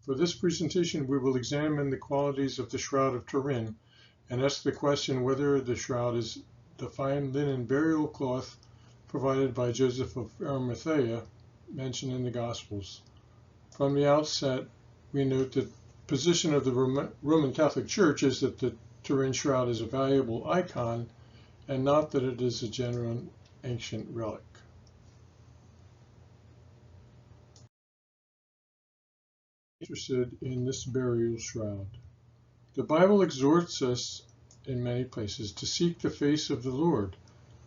For this presentation, we will examine the qualities of the Shroud of Turin and ask the question whether the shroud is the fine linen burial cloth provided by Joseph of Arimathea mentioned in the Gospels. From the outset, we note that the position of the Roman Catholic Church is that the Turin shroud is a valuable icon and not that it is a genuine ancient relic. Interested in this burial shroud. The Bible exhorts us in many places to seek the face of the Lord.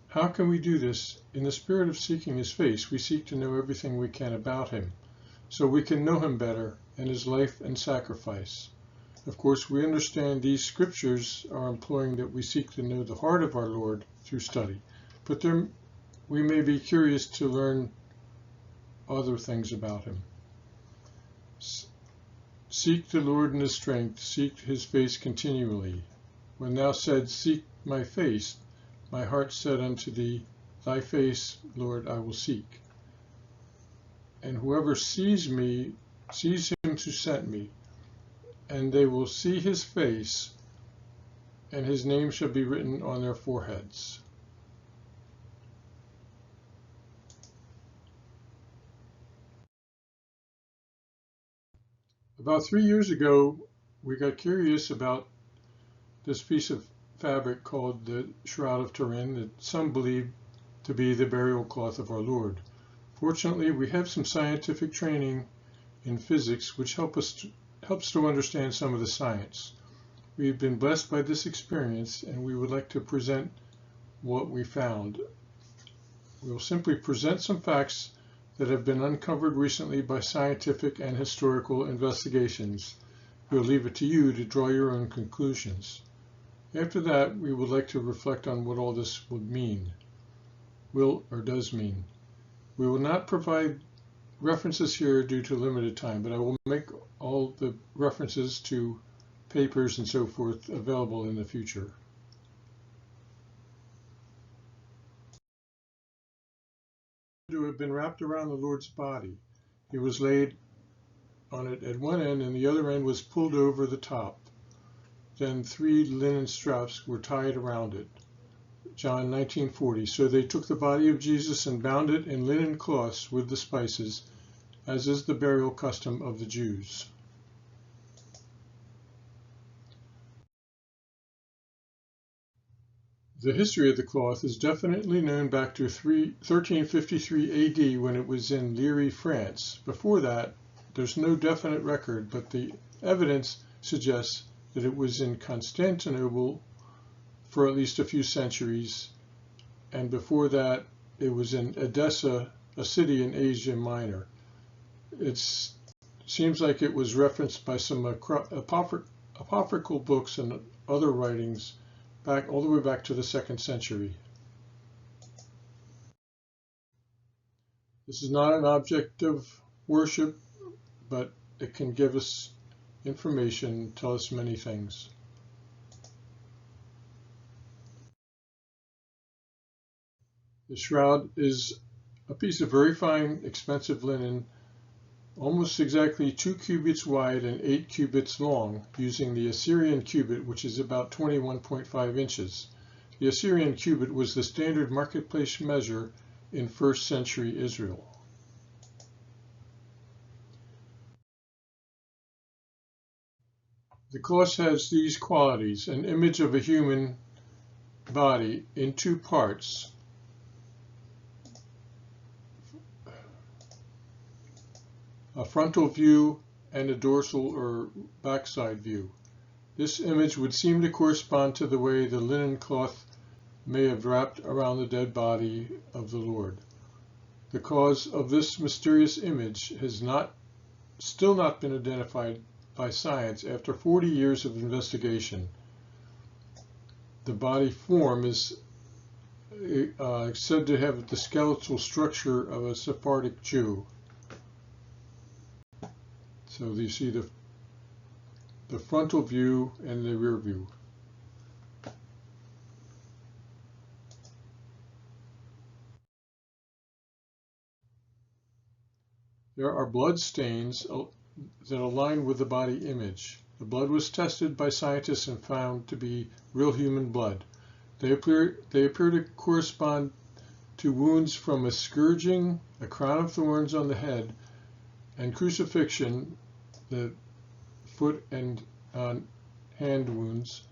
How can we do this? In the spirit of seeking his face, we seek to know everything we can about him, so we can know him better and his life and sacrifice. Of course, we understand these scriptures are imploring that we seek to know the heart of our Lord through study, but we may be curious to learn other things about him. Seek the Lord in his strength, seek his face continually. When thou said, seek my face, my heart said unto thee, thy face, Lord, I will seek. And whoever sees me, sees him who sent me, and they will see his face, and his name shall be written on their foreheads. About 3 years ago, we got curious about this piece of fabric called the Shroud of Turin that some believe to be the burial cloth of our Lord. Fortunately, we have some scientific training in physics which helps to understand some of the science. We've been blessed by this experience and we would like to present what we found. We will simply present some facts that have been uncovered recently by scientific and historical investigations. We'll leave it to you to draw your own conclusions. After that, we would like to reflect on what all this would mean, does mean. We will not provide references here due to limited time, but I will make all the references to papers and so forth available in the future. To have been wrapped around the Lord's body. He was laid on it at one end and the other end was pulled over the top. Then 3 linen straps were tied around it. John 19:40. So they took the body of Jesus and bound it in linen cloths with the spices, as is the burial custom of the Jews. The history of the cloth is definitely known back to 1353 AD when it was in Liéry, France. Before that, there's no definite record, but the evidence suggests that it was in Constantinople for at least a few centuries, and before that it was in Edessa, a city in Asia Minor. It seems like it was referenced by some apocryphal books and other writings all the way back to the 2nd century. This is not an object of worship, but it can give us information, tell us many things. The shroud is a piece of very fine, expensive linen, almost exactly 2 cubits wide and 8 cubits long, using the Assyrian cubit, which is about 21.5 inches. The Assyrian cubit was the standard marketplace measure in 1st century Israel. The cloth has these qualities: an image of a human body in 2 parts. A frontal view and a dorsal or backside view. This image would seem to correspond to the way the linen cloth may have wrapped around the dead body of the Lord. The cause of this mysterious image has still not been identified by science after 40 years of investigation. The body form is said to have the skeletal structure of a Sephardic Jew. So you see the frontal view and the rear view. There are blood stains that aligned with the body image. The blood was tested by scientists and found to be real human blood. They appear to correspond to wounds from a scourging, a crown of thorns on the head, and crucifixion, the foot and hand wounds,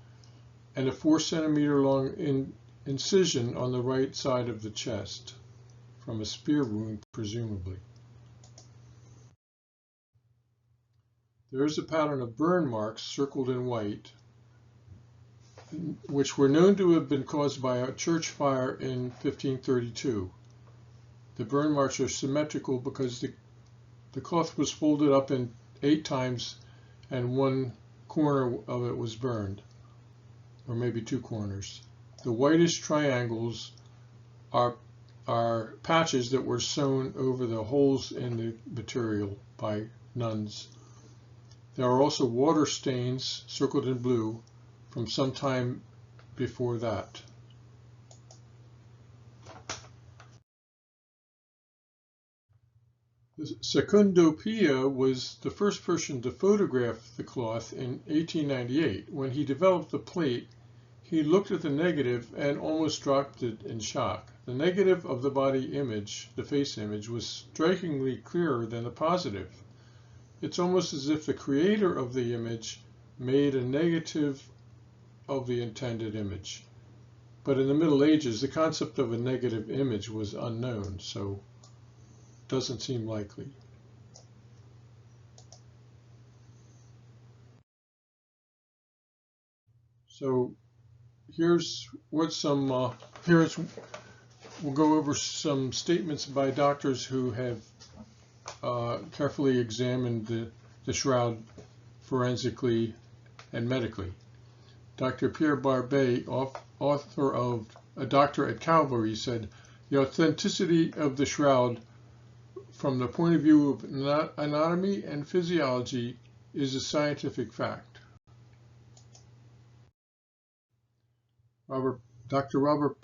and a 4-centimeter long incision on the right side of the chest, from a spear wound, presumably. There is a pattern of burn marks circled in white, which were known to have been caused by a church fire in 1532. The burn marks are symmetrical because the cloth was folded up in 8 times and one corner of it was burned, or maybe 2 corners. The whitish triangles are patches that were sewn over the holes in the material by nuns. There are also water stains circled in blue from some time before that. Secundo Pia was the first person to photograph the cloth in 1898. When he developed the plate, he looked at the negative and almost dropped it in shock. The negative of the body image, the face image, was strikingly clearer than the positive. It's almost as if the creator of the image made a negative of the intended image. But in the Middle Ages, the concept of a negative image was unknown, so it doesn't seem likely. So here's what we'll go over some statements by doctors who have carefully examined the shroud forensically and medically. Dr. Pierre Barbet, author of A Doctor at Calvary, said, "The authenticity of the shroud from the point of view of anatomy and physiology is a scientific fact." Dr. Robert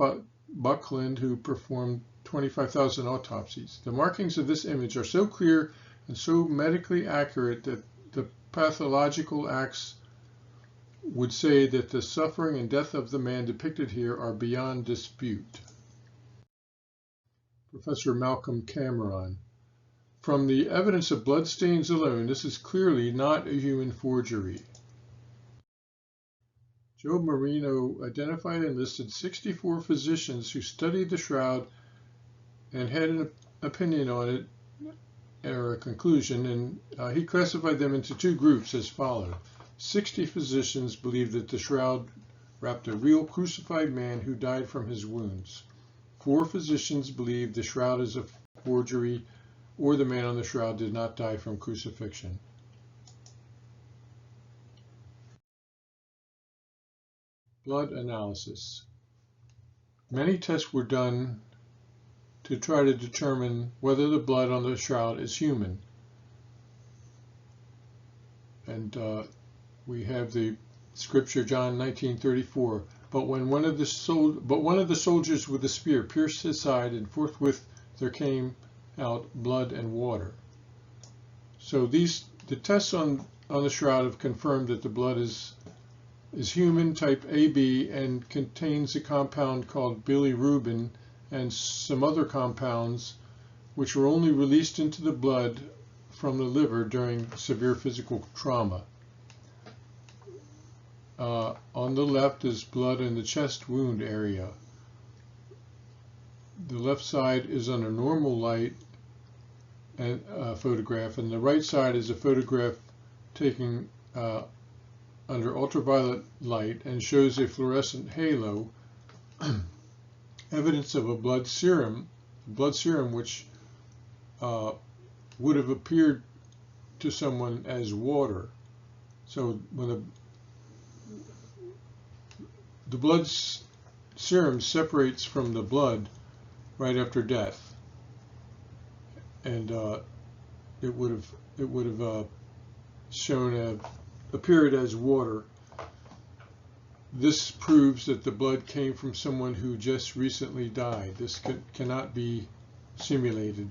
Buckland, who performed 25,000 autopsies. "The markings of this image are so clear and so medically accurate that the pathological acts would say that the suffering and death of the man depicted here are beyond dispute." Professor Malcolm Cameron, "From the evidence of bloodstains alone, this is clearly not a human forgery." Joe Marino identified and listed 64 physicians who studied the shroud and had an opinion on it, or a conclusion, and he classified them into 2 groups as follows. 60 physicians believed that the shroud wrapped a real crucified man who died from his wounds. 4 physicians believed the shroud is a forgery, or the man on the shroud did not die from crucifixion. Blood analysis. Many tests were done to try to determine whether the blood on the shroud is human. And we have the scripture, John 19:34. But one of the soldiers with a spear pierced his side, and forthwith there came out blood and water. So the tests on the shroud have confirmed that the blood is human, type AB, and contains a compound called bilirubin and some other compounds which were only released into the blood from the liver during severe physical trauma. On the left is blood in the chest wound area. The left side is under normal light and photograph, and the right side is a photograph taken under ultraviolet light and shows a fluorescent halo, evidence of a blood serum which would have appeared to someone as water. So when the blood serum separates from the blood right after death, and it would have appeared as water. This proves that the blood came from someone who just recently died. This cannot be simulated.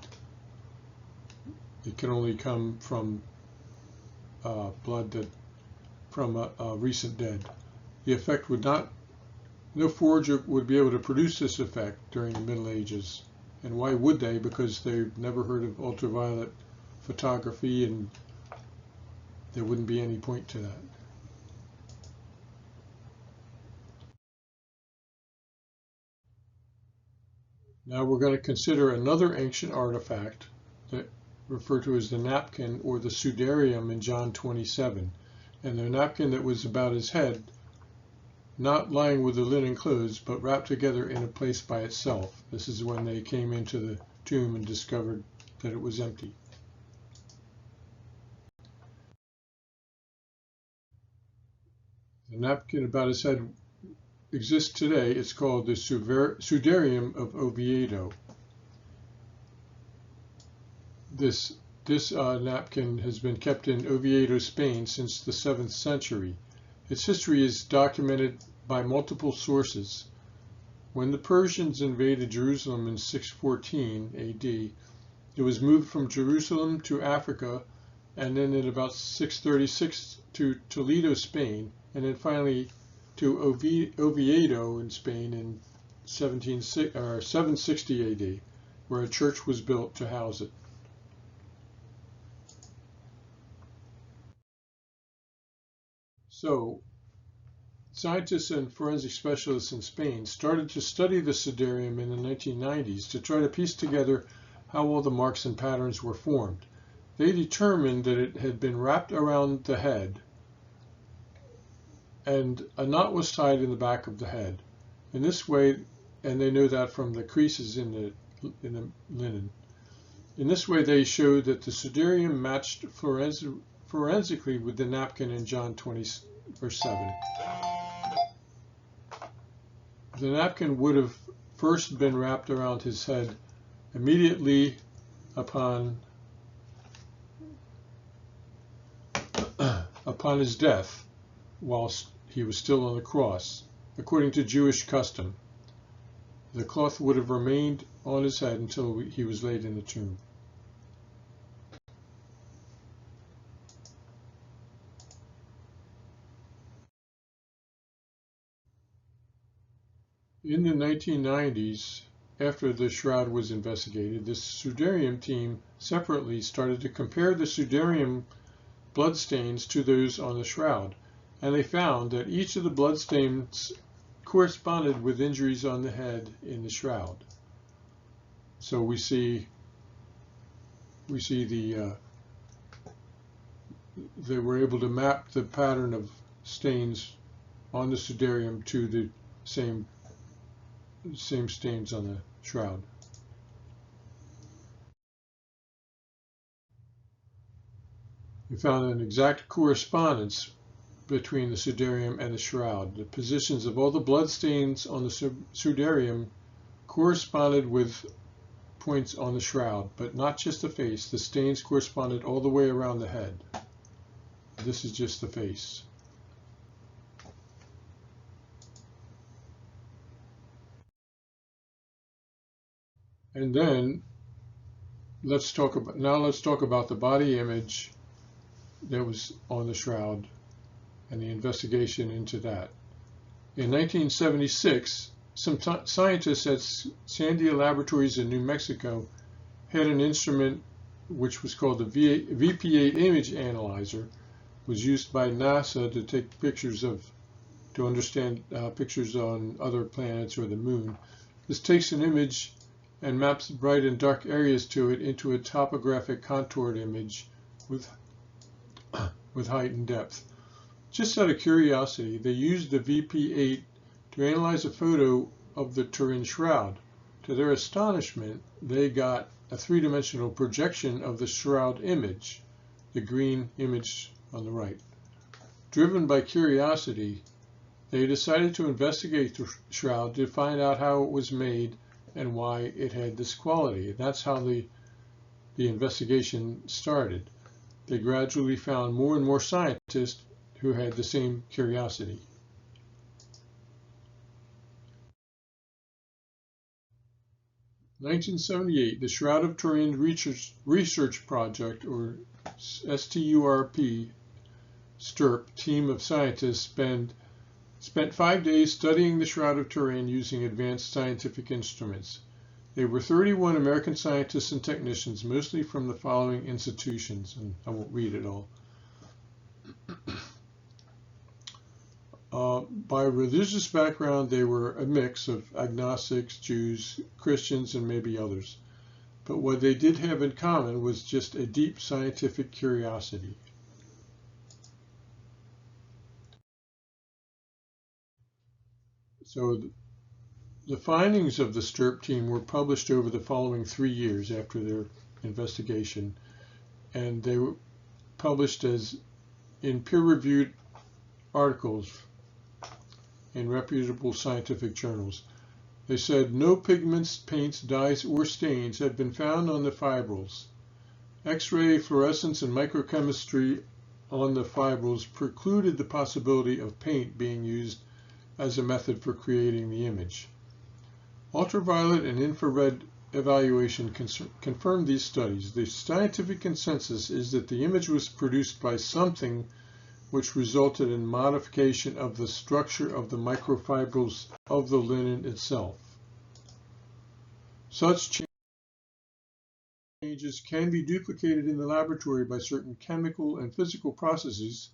It can only come from blood from a recent dead. The effect would not, no forger would be able to produce this effect during the Middle Ages. And why would they? Because they've never heard of ultraviolet photography, and there wouldn't be any point to that. Now we're going to consider another ancient artifact that referred to as the napkin, or the sudarium, in John 27. And the napkin that was about his head, not lying with the linen clothes, but wrapped together in a place by itself. This is when they came into the tomb and discovered that it was empty. The napkin about his head exists today. It's called the Sudarium of Oviedo. This napkin has been kept in Oviedo, Spain since the 7th century. Its history is documented by multiple sources. When the Persians invaded Jerusalem in 614 AD, it was moved from Jerusalem to Africa, and then in about 636 to Toledo, Spain, and then finally to Oviedo in Spain in 760 AD, where a church was built to house it. So, scientists and forensic specialists in Spain started to study the sudarium in the 1990s to try to piece together how all the marks and patterns were formed. They determined that it had been wrapped around the head, and a knot was tied in the back of the head. In this way, and they know that from the creases in the linen. In this way, they showed that the sudarium matched forensically with the napkin in John 20, verse 7. The napkin would have first been wrapped around his head immediately upon his death, whilst he was still on the cross. According to Jewish custom, the cloth would have remained on his head until he was laid in the tomb. In the 1990s, after the shroud was investigated, the sudarium team separately started to compare the sudarium bloodstains to those on the shroud, and they found that each of the bloodstains corresponded with injuries on the head in the shroud. So we see they were able to map the pattern of stains on the sudarium to the same stains on the shroud. We found an exact correspondence between the sudarium and the shroud. The positions of all the blood stains on the sudarium corresponded with points on the shroud, but not just the face. The stains corresponded all the way around the head. This is just the face. And then let's talk about the body image that was on the shroud and the investigation into that. In 1976, some scientists at Sandia Laboratories in New Mexico had an instrument which was called the VPA image analyzer. It was used by NASA to take pictures to understand pictures on other planets or the moon. This takes an image and maps bright and dark areas to it into a topographic contoured image with height and depth. Just out of curiosity, they used the VP8 to analyze a photo of the Turin shroud. To their astonishment, they got a three-dimensional projection of the shroud image, the green image on the right. Driven by curiosity, they decided to investigate the shroud to find out how it was made and why it had this quality. That's how the investigation started. They gradually found more and more scientists who had the same curiosity. In 1978, the Shroud of Turin Research Project, or STURP, STIRP team of scientists spent 5 days studying the Shroud of Turin using advanced scientific instruments. They were 31 American scientists and technicians, mostly from the following institutions, and I won't read it all. By religious background, they were a mix of agnostics, Jews, Christians, and maybe others. But what they did have in common was just a deep scientific curiosity. So the findings of the STIRP team were published over the following 3 years after their investigation, and they were published as in peer-reviewed articles in reputable scientific journals. They said no pigments, paints, dyes, or stains have been found on the fibrils. X-ray fluorescence and microchemistry on the fibrils precluded the possibility of paint being used as a method for creating the image. Ultraviolet and infrared evaluation confirmed these studies. The scientific consensus is that the image was produced by something which resulted in modification of the structure of the microfibrils of the linen itself. Such changes can be duplicated in the laboratory by certain chemical and physical processes.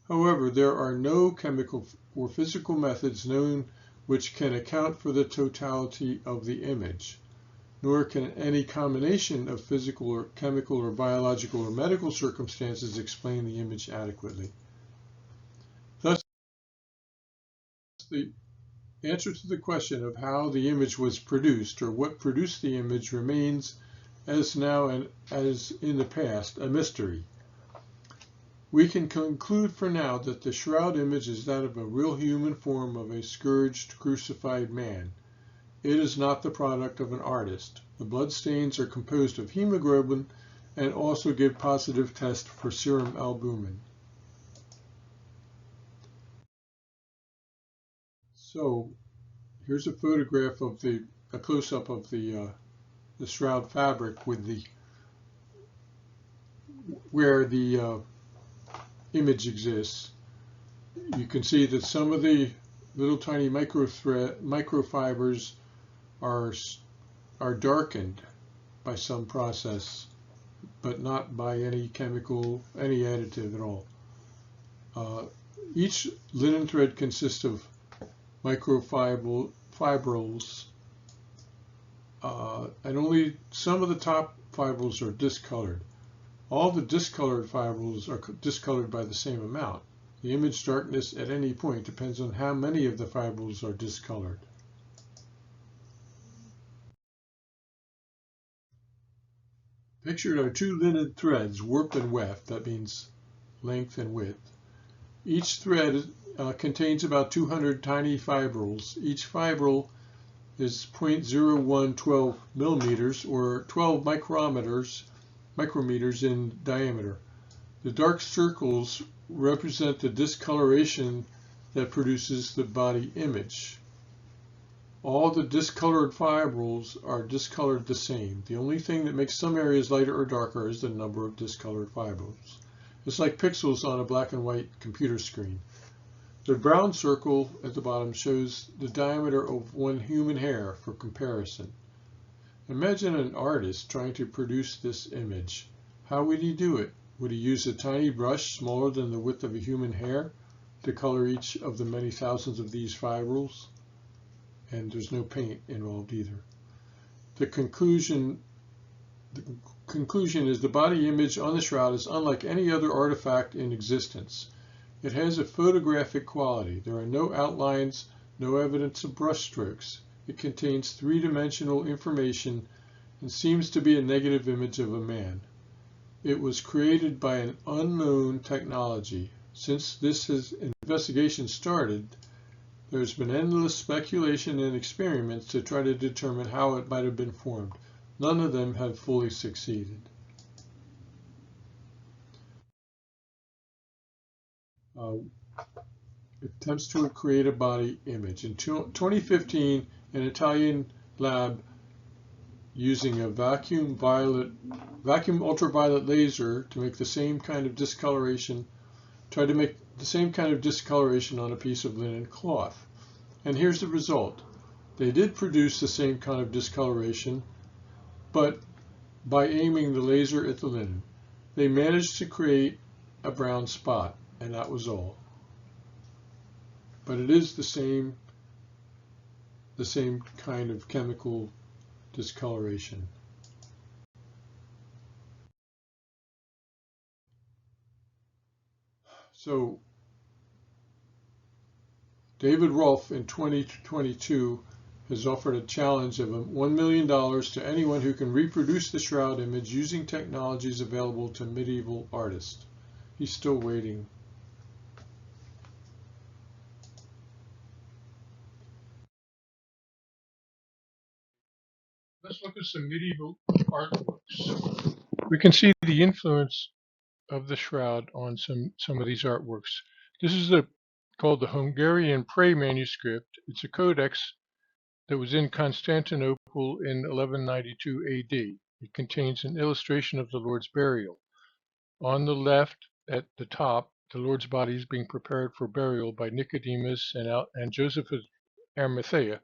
However, there are no chemical or physical methods known which can account for the totality of the image, nor can any combination of physical or chemical or biological or medical circumstances explain the image adequately. Thus, the answer to the question of how the image was produced or what produced the image remains, as now and as in the past, a mystery. We can conclude for now that the shroud image is that of a real human form of a scourged, crucified man. It is not the product of an artist. The blood stains are composed of hemoglobin and also give positive test for serum albumin. So here's a photograph of a close-up of the shroud fabric with where the image exists. You can see that some of the little tiny microfibers are darkened by some process, but not by any chemical, any additive at all. Each linen thread consists of microfibrils, and only some of the top fibrils are discolored. All the discolored fibrils are discolored by the same amount. The image darkness at any point depends on how many of the fibrils are discolored. Pictured are 2 linen threads, warp and weft, that means length and width. Each thread contains about 200 tiny fibrils. Each fibril is 0.0112 millimeters or 12 micrometers in diameter. The dark circles represent the discoloration that produces the body image. All the discolored fibrils are discolored the same. The only thing that makes some areas lighter or darker is the number of discolored fibrils. It's like pixels on a black and white computer screen. The brown circle at the bottom shows the diameter of one human hair for comparison. Imagine an artist trying to produce this image. How would he do it? Would he use a tiny brush smaller than the width of a human hair to color each of the many thousands of these fibrils? And there's no paint involved either. The conclusion is the body image on the shroud is unlike any other artifact in existence. It has a photographic quality. There are no outlines, no evidence of brush strokes. It contains 3-dimensional information and seems to be a negative image of a man. It was created by an unknown technology. Since this investigation started, there's been endless speculation and experiments to try to determine how it might have been formed. None of them have fully succeeded. Attempts to create a body image. In 2015, an Italian lab using a vacuum ultraviolet laser to make the same kind of discoloration tried to make the same kind of discoloration on a piece of linen cloth. And here's the result. They did produce the same kind of discoloration, but by aiming the laser at the linen, they managed to create a brown spot, and that was all. But it is the same kind of chemical discoloration. So David Rolfe in 2022 has offered a challenge of $1 million to anyone who can reproduce the shroud image using technologies available to medieval artists. He's still waiting. Let's look at some medieval artworks. We can see the influence of the shroud on some of these artworks. This is called the Hungarian Prey manuscript. It's a codex that was in Constantinople in 1192 AD. It contains an illustration of the Lord's burial. On the left, at the top, the Lord's body is being prepared for burial by Nicodemus and Joseph of Arimathea.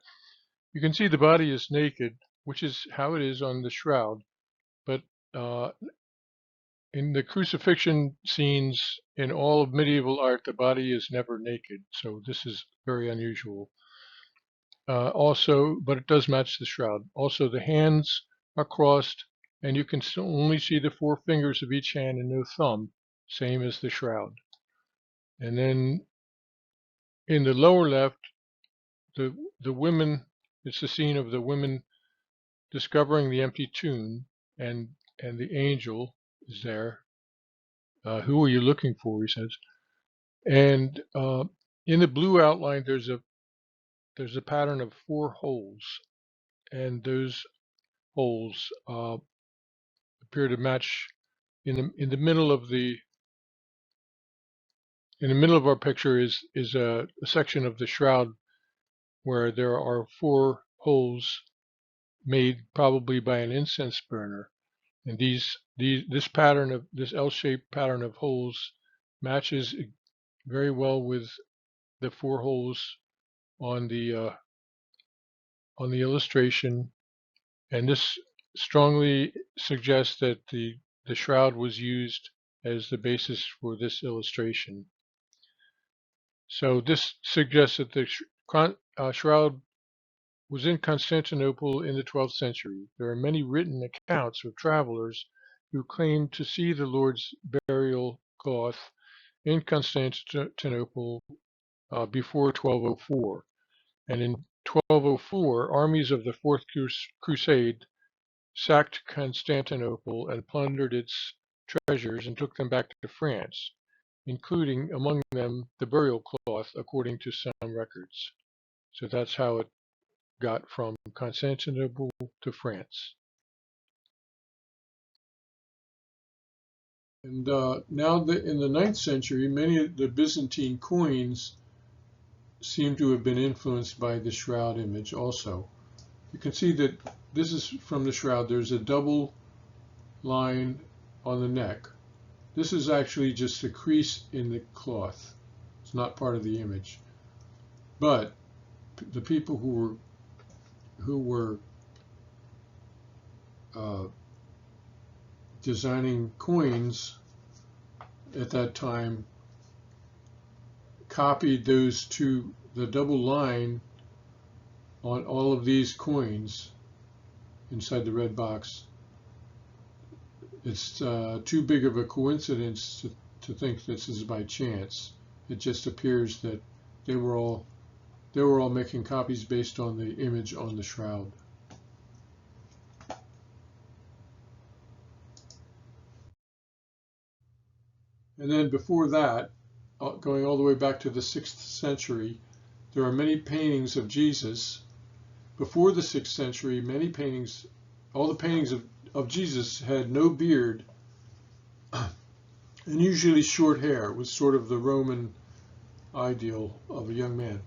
You can see the body is naked, which is how it is on the shroud, but in the crucifixion scenes in all of medieval art, the body is never naked, so this is very unusual. But it does match the shroud. Also, the hands are crossed, and you can only see the 4 fingers of each hand and no thumb, same as the shroud. And then in the lower left, the women, it's the scene of the women discovering the empty tomb, and the angel is there. Who are you looking for? He says. And in the blue outline, there's a pattern of 4 holes, and those holes appear to match in the middle of our picture is a section of the shroud where there are 4 holes made probably by an incense burner, and this L-shaped pattern of holes matches very well with the 4 holes on the illustration, and this strongly suggests that the shroud was used as the basis for this illustration. So this suggests that the shroud was in Constantinople in the 12th century. There are many written accounts of travelers who claimed to see the Lord's burial cloth in Constantinople before 1204. And in 1204, armies of the Fourth Crusade sacked Constantinople and plundered its treasures and took them back to France, including among them the burial cloth, according to some records. So that's how it got from Constantinople to France. And now in the 9th century, many of the Byzantine coins seem to have been influenced by the shroud image also. You can see that this is from the shroud. There's a double line on the neck. This is actually just a crease in the cloth. It's not part of the image. But the people who were designing coins at that time copied the double line on all of these coins inside the red box. It's too big of a coincidence to think this is by chance. It just appears that they were all making copies based on the image on the shroud. And then before that, going all the way back to the 6th century, there are many paintings of Jesus. Before the 6th century, all the paintings of Jesus had no beard and usually short hair. It was sort of the Roman ideal of a young man.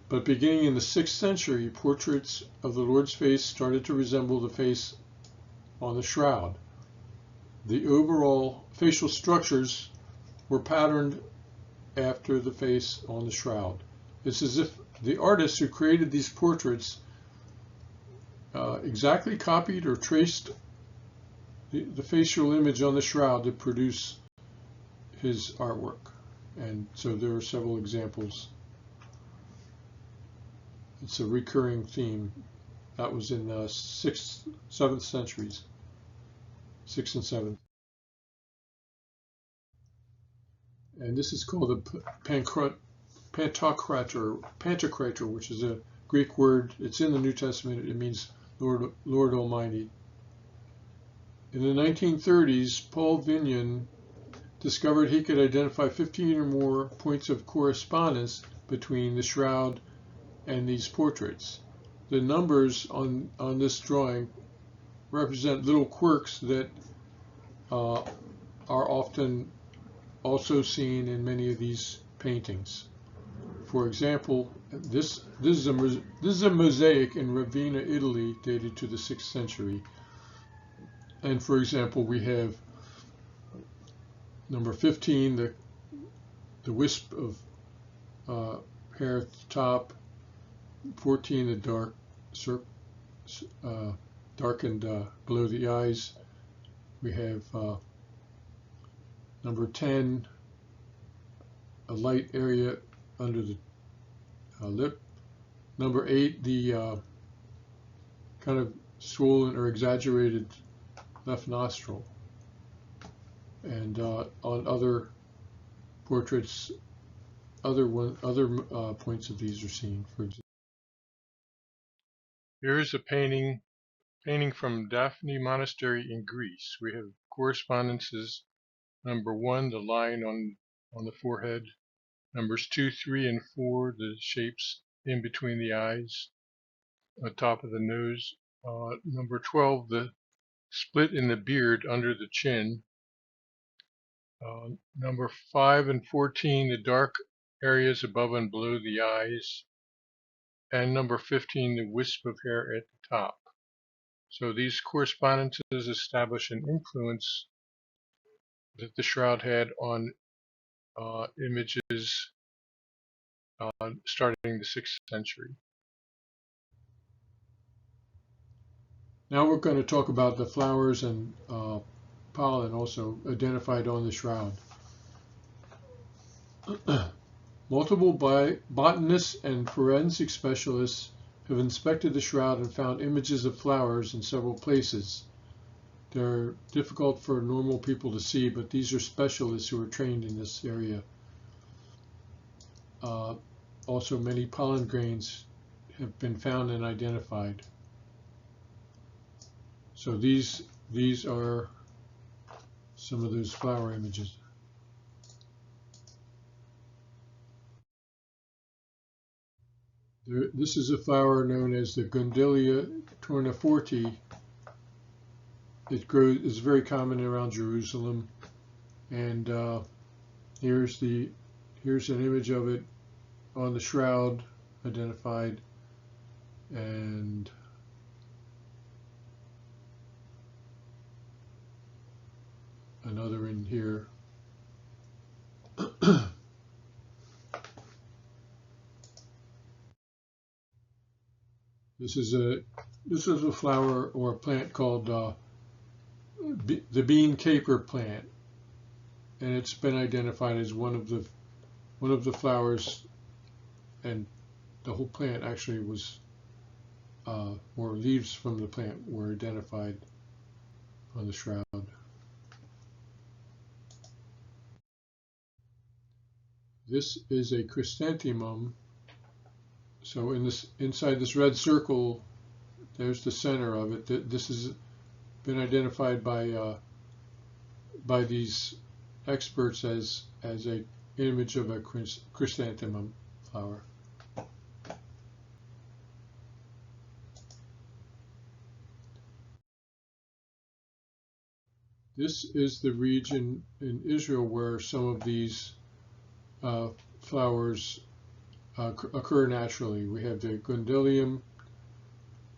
But beginning in the 6th century, portraits of the Lord's face started to resemble the face on the shroud. The overall facial structures were patterned after the face on the shroud. It's as if the artist who created these portraits exactly copied or traced the facial image on the shroud to produce his artwork. And so there are several examples. It's a recurring theme that was in the 6th, 7th centuries, 6th and 7th. And this is called the Pantocrator, which is a Greek word. It's in the New Testament. It means Lord Almighty. In the 1930s, Paul Vignon discovered he could identify 15 or more points of correspondence between the shroud and these portraits. The numbers on this drawing represent little quirks that are often also seen in many of these paintings. For example, this is a mosaic in Ravenna, Italy, dated to the 6th century. And for example, we have number 15, the wisp of hair at the top. 14, the darkened below the eyes. We have number 10, a light area under the lip. Number 8, the kind of swollen or exaggerated left nostril. And on other portraits, other points of these are seen. For example, here is a painting from Daphne Monastery in Greece. We have correspondences. Number 1, the line on the forehead. Numbers 2, 3, and 4, the shapes in between the eyes, on the top of the nose. Number 12, the split in the beard under the chin. Number 5 and 14, the dark areas above and below the eyes. And number 15, the wisp of hair at the top. So these correspondences establish an influence that the shroud had on images starting the 6th century. Now we're going to talk about the flowers and pollen also identified on the shroud. Multiple botanists and forensic specialists have inspected the shroud and found images of flowers in several places. They're difficult for normal people to see, but these are specialists who are trained in this area. Also, many pollen grains have been found and identified. So these are some of those flower images. This is a flower known as the Gundelia tourneforti. It's very common around Jerusalem, and here's an image of it on the shroud identified, and another in here. This is a flower or a plant called the bean caper plant, and it's been identified as one of the flowers, and the whole plant actually was, or leaves from the plant were identified on the shroud. This is a chrysanthemum. So inside this red circle, there's the center of it. This has been identified by these experts as an image of a chrysanthemum flower. This is the region in Israel where some of these flowers occur naturally. We have the Gundelium.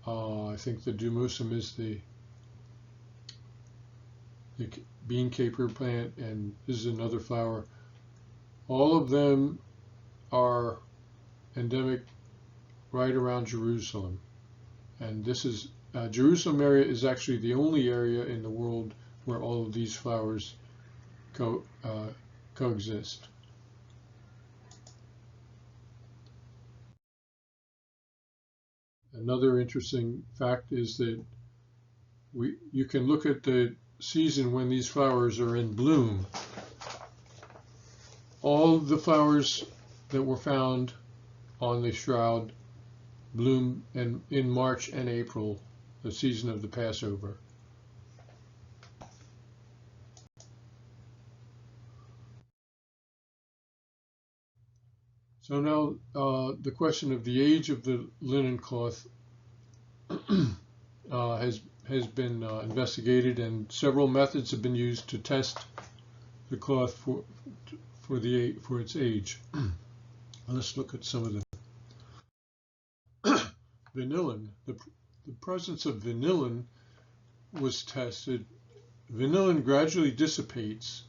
I think the Dumusum is the bean caper plant, and this is another flower All of them are endemic right around Jerusalem. And this is Jerusalem area is actually the only area in the world where all of these flowers coexist. Another interesting fact is that you can look at the season when these flowers are in bloom. All the flowers that were found on the shroud bloom in March and April, the season of the Passover. So now the question of the age of the linen cloth has been investigated, and several methods have been used to test the cloth for its age. Let's look at some of them. Vanillin. The presence of vanillin was tested. Vanillin gradually dissipates.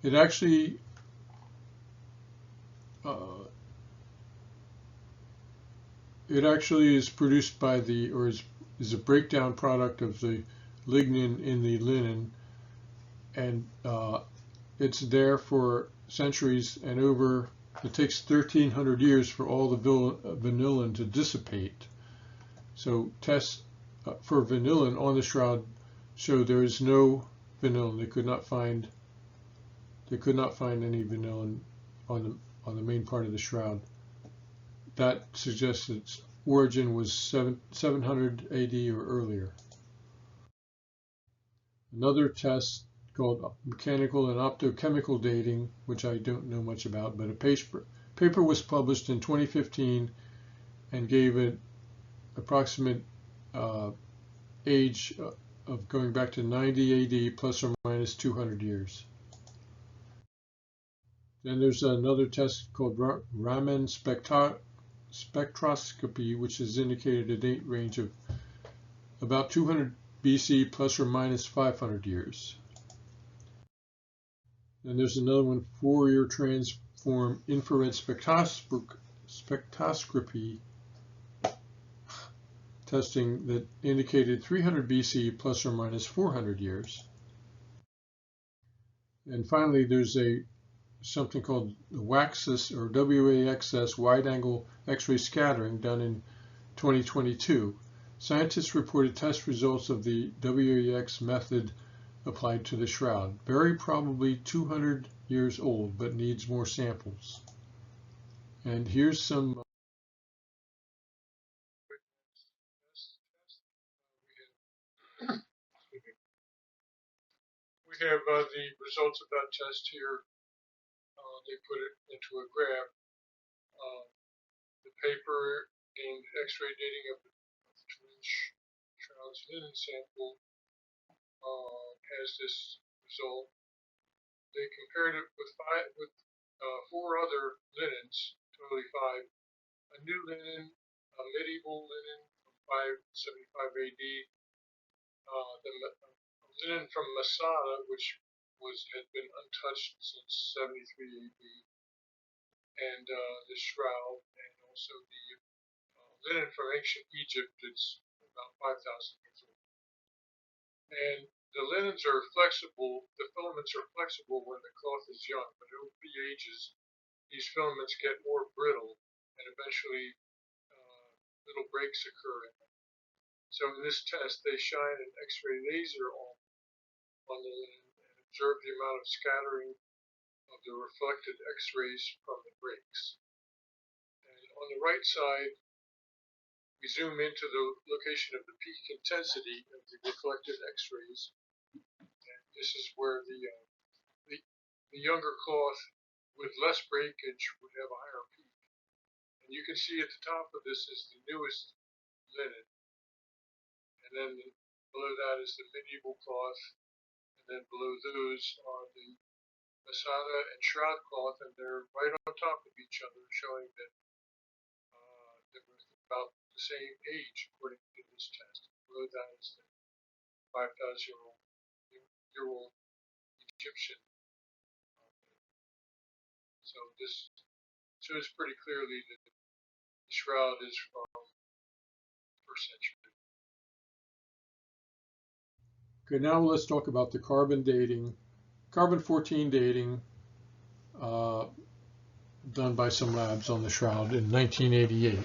It actually is produced by is a breakdown product of the lignin in the linen, and it's there for centuries, and it takes 1,300 years for all the vanillin to dissipate. So tests for vanillin on the shroud show there is no vanillin. They could not find any vanillin on the main part of the shroud. That suggests its origin was 700 AD or earlier. Another test called mechanical and optochemical dating, which I don't know much about, but a paper was published in 2015 and gave an approximate age of going back to 90 AD plus or minus 200 years. Then there's another test called Raman spectroscopy, which has indicated a date range of about 200 BC plus or minus 500 years. And there's another one, Fourier transform infrared spectroscopy, testing that indicated 300 BC plus or minus 400 years. And finally, there's something called WAXS or WAXS, wide-angle X-ray scattering, done in 2022. Scientists reported test results of the WAX method applied to the shroud. Very probably 200 years old, but needs more samples. And here's some we have the results of that test here. They put it into a graph. The paper named X-ray dating of the Turin shroud's linen sample has this result. They compared it with four other linens, totally five. A new linen, a medieval linen from 575 AD, the linen from Masada, which had been untouched since 73 AD, and the shroud, and also the linen from ancient Egypt that's about 5,000 years old. And the linens are flexible, the filaments are flexible when the cloth is young, but over the ages, these filaments get more brittle, and eventually little breaks occur in them. So in this test, they shine an X-ray laser on the linen and observe the amount of scattering of the reflected X-rays from the breaks. And on the right side, we zoom into the location of the peak intensity of the reflected X-rays. And this is where the younger cloth with less breakage would have a higher peak. And you can see at the top of this is the newest linen. And then below that is the medieval cloth. And then below those are the Masada and shroud cloth, and they're right on top of each other, showing that they're about the same age according to this test. Below that is the 5,000-year-old Egyptian So this shows pretty clearly that the shroud is from the 1st century. Okay, now let's talk about the carbon 14 dating done by some labs on the shroud in 1988.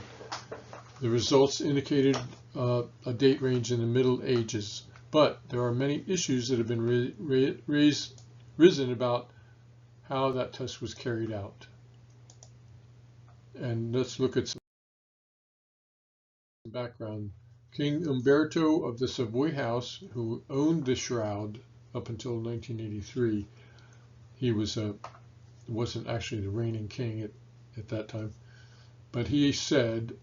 The results indicated a date range in the Middle Ages, but there are many issues that have been risen about how that test was carried out. And let's look at some background. King Umberto of the Savoy House, who owned the shroud up until 1983, he wasn't actually the reigning king at that time, but he said,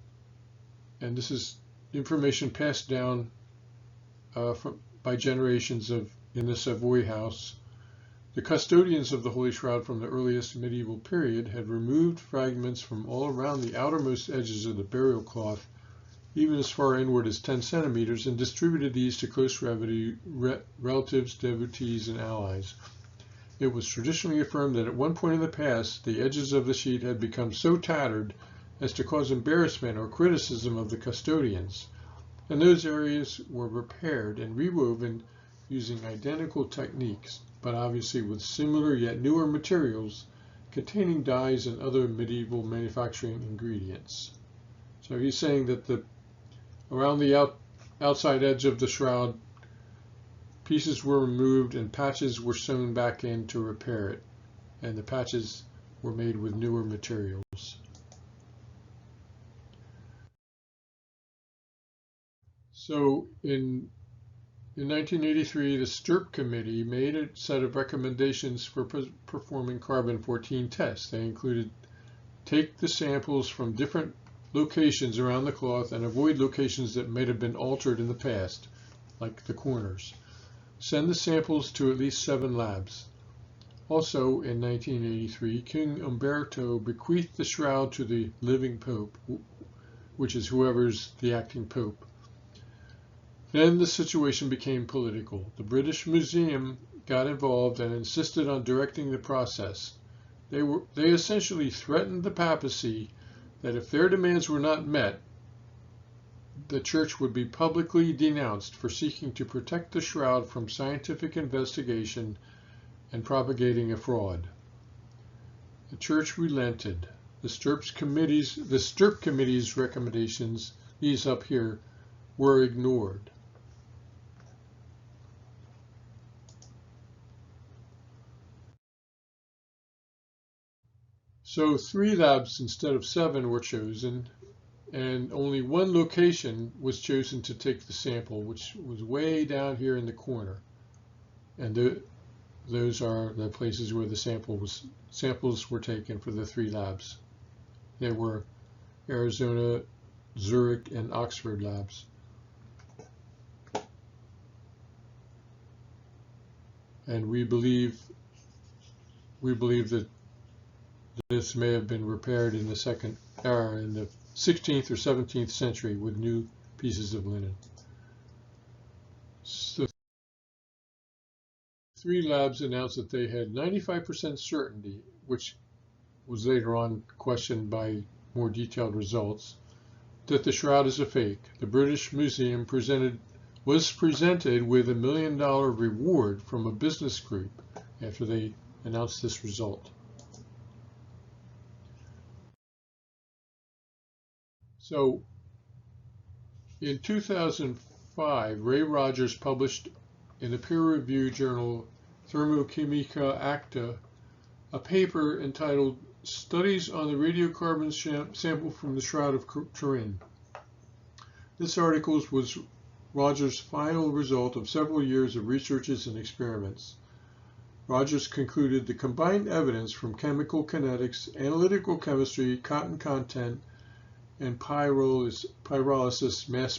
and this is information passed down by generations in the Savoy House, the custodians of the Holy Shroud from the earliest medieval period had removed fragments from all around the outermost edges of the burial cloth, even as far inward as 10 centimeters, and distributed these to close relatives, devotees, and allies. It was traditionally affirmed that at one point in the past, the edges of the sheet had become so tattered as to cause embarrassment or criticism of the custodians, and those areas were repaired and rewoven using identical techniques, but obviously with similar yet newer materials containing dyes and other medieval manufacturing ingredients. So he's saying that around the outside edge of the shroud, pieces were removed and patches were sewn back in to repair it, and the patches were made with newer materials. So in 1983, the STIRP committee made a set of recommendations for performing carbon-14 tests. They included take the samples from different locations around the cloth and avoid locations that might have been altered in the past, like the corners. Send the samples to at least 7 labs. Also in 1983, King Umberto bequeathed the shroud to the living pope, which is whoever's the acting pope. Then the situation became political. The British Museum got involved and insisted on directing the process. They essentially threatened the papacy that if their demands were not met, the church would be publicly denounced for seeking to protect the shroud from scientific investigation and propagating a fraud. The church relented. The STIRP committee's recommendations, these up here, were ignored. So 3 labs instead of 7 were chosen, and only 1 location was chosen to take the sample, which was way down here in the corner. And those are the places where the samples were taken for the 3 labs. They were Arizona, Zurich, and Oxford labs. And we believe that this may have been repaired in the 16th or 17th century with new pieces of linen. So 3 labs announced that they had 95% certainty, which was later on questioned by more detailed results, that the shroud is a fake. The British Museum was presented with $1 million reward from a business group after they announced this result. So in 2005, Ray Rogers published in the peer-reviewed journal Thermochemica Acta a paper entitled Studies on the Radiocarbon Sample from the Shroud of Turin. This article was Rogers' final result of several years of researches and experiments. Rogers concluded the combined evidence from chemical kinetics, analytical chemistry, cotton content, and pyrolysis mass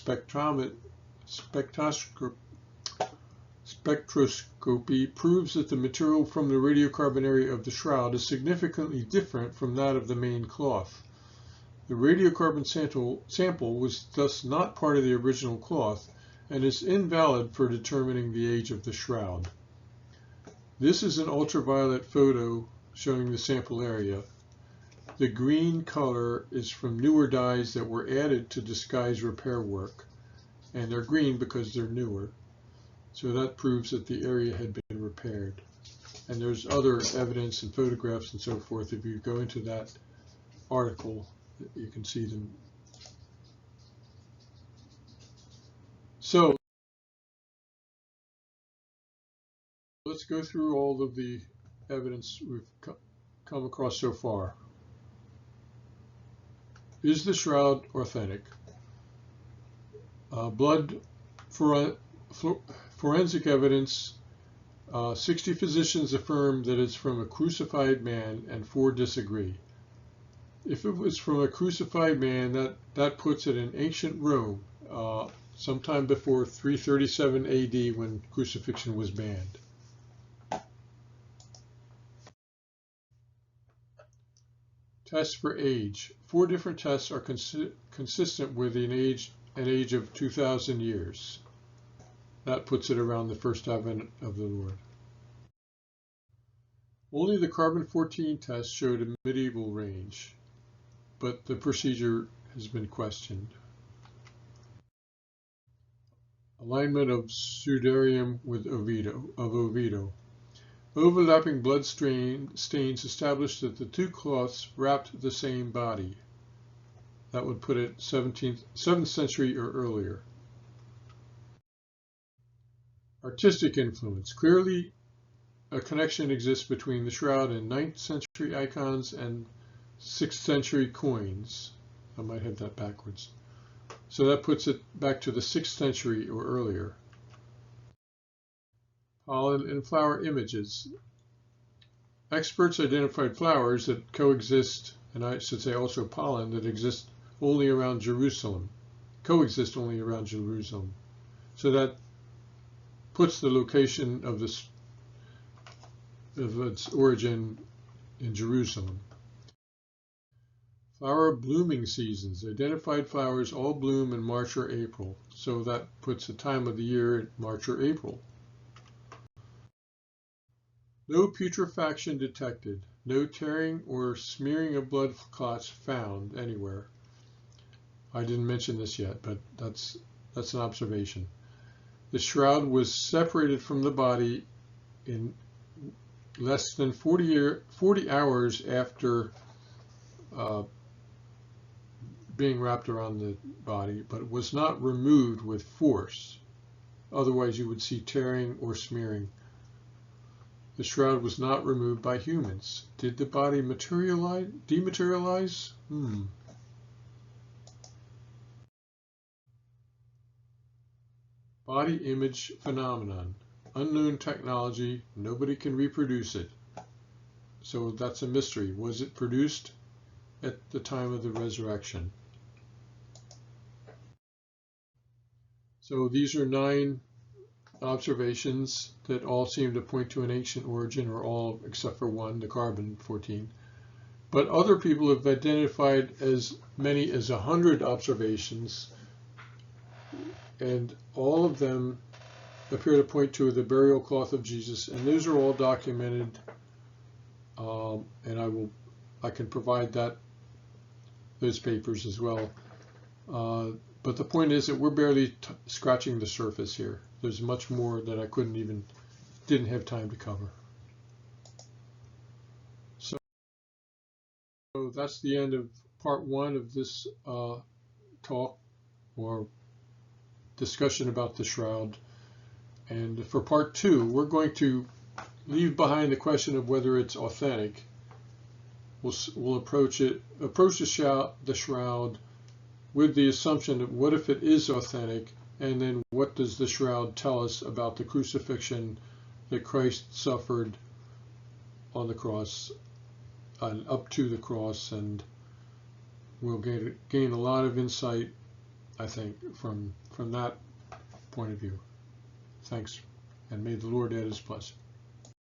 spectroscopy proves that the material from the radiocarbon area of the shroud is significantly different from that of the main cloth. The radiocarbon sample was thus not part of the original cloth and is invalid for determining the age of the shroud. This is an ultraviolet photo showing the sample area. The green color is from newer dyes that were added to disguise repair work, and they're green because they're newer. So that proves that the area had been repaired. And there's other evidence and photographs and so forth. If you go into that article, you can see them. So let's go through all of the evidence we've come across so far. Is the shroud authentic? Blood forensic evidence. 60 physicians affirm that it's from a crucified man, and 4 disagree. If it was from a crucified man, that puts it in ancient Rome, sometime before 337 AD, when crucifixion was banned. Tests for age. 4 different tests are consistent with an age of 2,000 years. That puts it around the first advent of the Lord. Only the carbon-14 test showed a medieval range, but the procedure has been questioned. Alignment of pseudarium with Oviedo. Overlapping blood stains established that the 2 cloths wrapped the same body. That would put it 7th century or earlier. Artistic influence. Clearly, a connection exists between the shroud and 9th century icons and 6th century coins. I might have that backwards. So that puts it back to the 6th century or earlier. Pollen and flower images. Experts identified flowers that coexist, and I should say also pollen, that exist only around Jerusalem. Coexist only around Jerusalem. So that puts the location of its origin in Jerusalem. Flower blooming seasons. Identified flowers all bloom in March or April. So that puts the time of the year in March or April. No putrefaction detected. No tearing or smearing of blood clots found anywhere. I didn't mention this yet, but that's an observation. The shroud was separated from the body in less than 40 hours after being wrapped around the body, but it was not removed with force. Otherwise, you would see tearing or smearing. The shroud was not removed by humans. Did the body dematerialize? Body image phenomenon. Unknown technology. Nobody can reproduce it. So that's a mystery. Was it produced at the time of the resurrection? So these are 9 observations that all seem to point to an ancient origin, or all except for one, the carbon-14. But other people have identified as many as 100 observations, and all of them appear to point to the burial cloth of Jesus, and those are all documented, and I can provide those papers as well. But the point is that we're barely scratching the surface here. There's much more that I didn't have time to cover. So that's the end of part 1 of this talk or discussion about the shroud. And for part 2, we're going to leave behind the question of whether it's authentic. We'll approach the shroud with the assumption of what if it is authentic, and then what does the shroud tell us about the crucifixion that Christ suffered on the cross and up to the cross, and we'll gain a lot of insight, I think, from that point of view. Thanks, and may the Lord add his blessing.